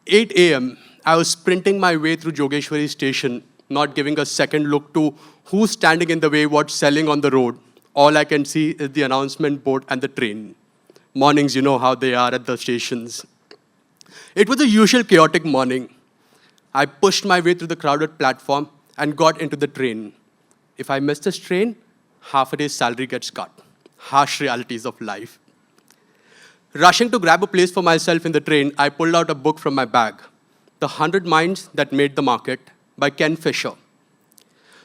8 a.m., I was sprinting my way through Jogeshwari station, not giving a second look to who's standing in the way, what's selling on the road. All I can see is the announcement board and the train. Mornings, you know how they are at the stations. It was a usual chaotic morning. I pushed my way through the crowded platform and got into the train. If I miss this train, half a day's salary gets cut. Harsh realities of life. Rushing to grab a place for myself in the train, I pulled out a book from my bag, The 100 Minds That Made the Market by Ken Fisher.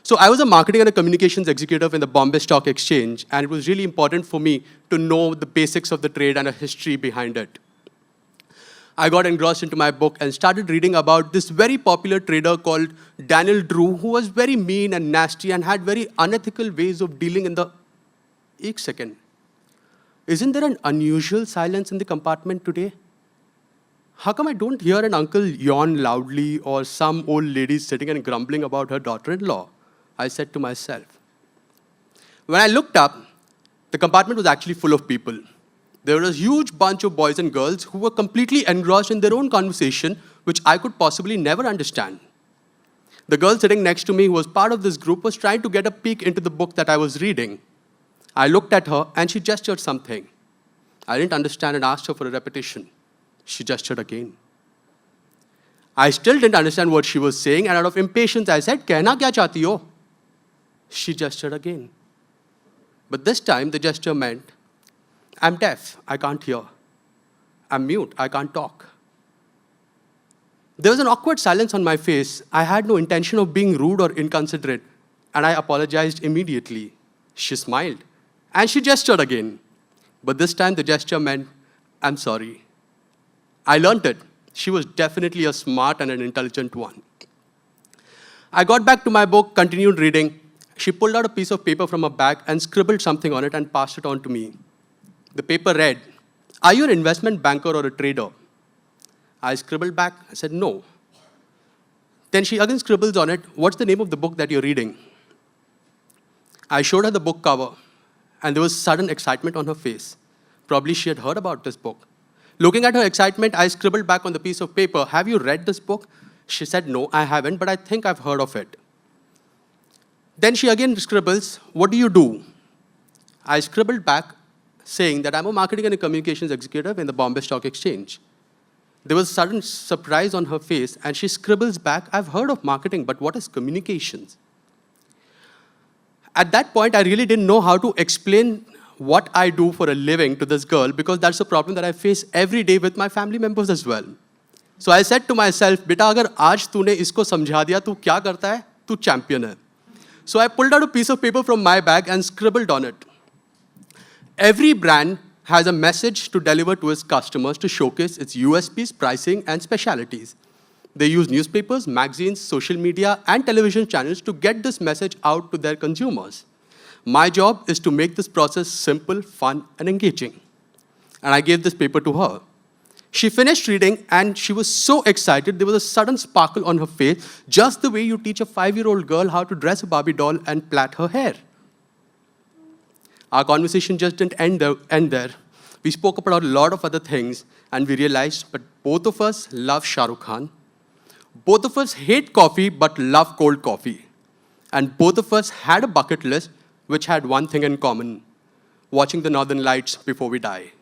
So I was a marketing and a communications executive in the Bombay Stock Exchange, and it was really important for me to know the basics of the trade and a history behind it. I got engrossed into my book and started reading about this very popular trader called Daniel Drew, who was very mean and nasty and had very unethical ways of dealing in the... Ek second. Isn't there an unusual silence in the compartment today? How come I don't hear an uncle yawn loudly or some old lady sitting and grumbling about her daughter-in-law? I said to myself. When I looked up, the compartment was actually full of people. There was a huge bunch of boys and girls who were completely engrossed in their own conversation, which I could possibly never understand. The girl sitting next to me, who was part of this group, was trying to get a peek into the book that I was reading. I looked at her, and she gestured something. I didn't understand and asked her for a repetition. She gestured again. I still didn't understand what she was saying, and out of impatience, I said, "Kehna kya chahti ho?" She gestured again. But this time, the gesture meant, "I'm deaf, I can't hear. I'm mute, I can't talk." There was an awkward silence on my face. I had no intention of being rude or inconsiderate, and I apologized immediately. She smiled, and she gestured again. But this time, the gesture meant, "I'm sorry." I learned it. She was definitely a smart and an intelligent one. I got back to my book, continued reading. She pulled out a piece of paper from her bag and scribbled something on it and passed it on to me. The paper read, "Are you an investment banker or a trader?" I scribbled back. I said, "No." Then she again scribbles on it, "What's the name of the book that you're reading?" I showed her the book cover, and there was sudden excitement on her face. Probably she had heard about this book. Looking at her excitement, I scribbled back on the piece of paper, "Have you read this book?" She said, "No, I haven't, but I think I've heard of it." Then she again scribbles, "What do you do?" I scribbled back, saying that I'm a marketing and a communications executive in the Bombay Stock Exchange. There was sudden surprise on her face, and she scribbles back, "I've heard of marketing, but what is communications?" At that point, I really didn't know how to explain what I do for a living to this girl, because that's a problem that I face every day with my family members as well. So I said to myself, "Beta, agar aaj तूने इसको समझा दिया, तू क्या करता है? तू champion है." So I pulled out a piece of paper from my bag and scribbled on it. Every brand has a message to deliver to its customers to showcase its USPs, pricing, and specialities. They use newspapers, magazines, social media, and television channels to get this message out to their consumers. My job is to make this process simple, fun, and engaging. And I gave this paper to her. She finished reading, and she was so excited, there was a sudden sparkle on her face, just the way you teach a 5-year-old girl how to dress a Barbie doll and plait her hair. Our conversation just didn't end there. We spoke about a lot of other things, and we realized that both of us love Shah Rukh Khan. Both of us hate coffee, but love cold coffee. And both of us had a bucket list which had one thing in common: watching the Northern Lights before we die.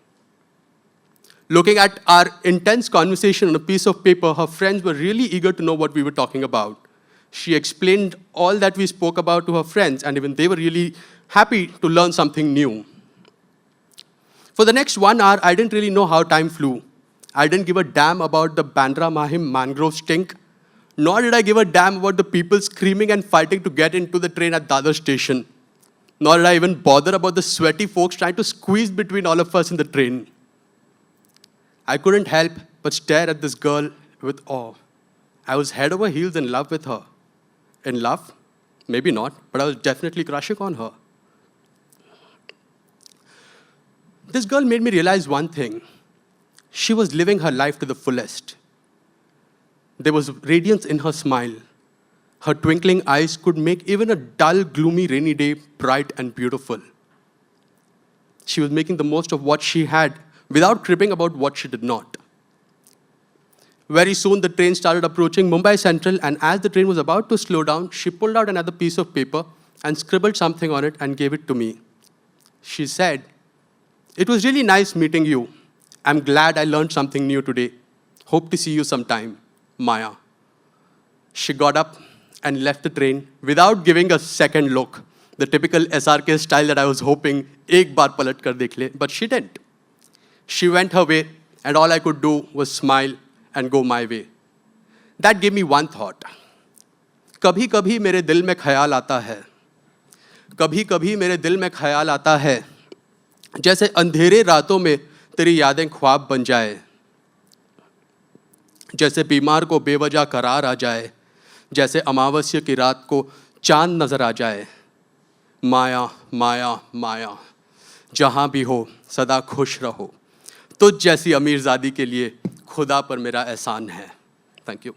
Looking at our intense conversation on a piece of paper, her friends were really eager to know what we were talking about. She explained all that we spoke about to her friends, and even they were really happy to learn something new. For the next 1 hour, I didn't really know how time flew. I didn't give a damn about the Bandra Mahim mangrove stink, nor did I give a damn about the people screaming and fighting to get into the train at Dadar station. Nor did I even bother about the sweaty folks trying to squeeze between all of us in the train. I couldn't help but stare at this girl with awe. I was head over heels in love with her. In love? Maybe not, but I was definitely crushing on her. This girl made me realize one thing. She was living her life to the fullest. There was radiance in her smile. Her twinkling eyes could make even a dull, gloomy, rainy day bright and beautiful. She was making the most of what she had without cribbing about what she did not. Very soon, the train started approaching Mumbai Central, and as the train was about to slow down, she pulled out another piece of paper and scribbled something on it and gave it to me. She said, "It was really nice meeting you. I'm glad I learned something new today. Hope to see you sometime, Maya." She got up and left the train without giving a second look. The typical SRK style that I was hoping ek baar palat kar dekh le, but she didn't. She went her way, and all I could do was smile and go my way. That gave me one thought. कभी कभी मेरे दिल में ख्याल आता है, कभी कभी मेरे दिल में ख्याल आता है, जैसे अंधेरे रातों में तेरी यादें ख्वाब बन जाए, जैसे बीमार को बेवजह करार आ जाए, जैसे अमावस्या की रात को चांद नजर आ जाए। माया माया माया, जहाँ भी हो सदा खुश रहो। तुझ जैसी अमीरजादी के लिए खुदा पर मेरा एहसान है। Thank you.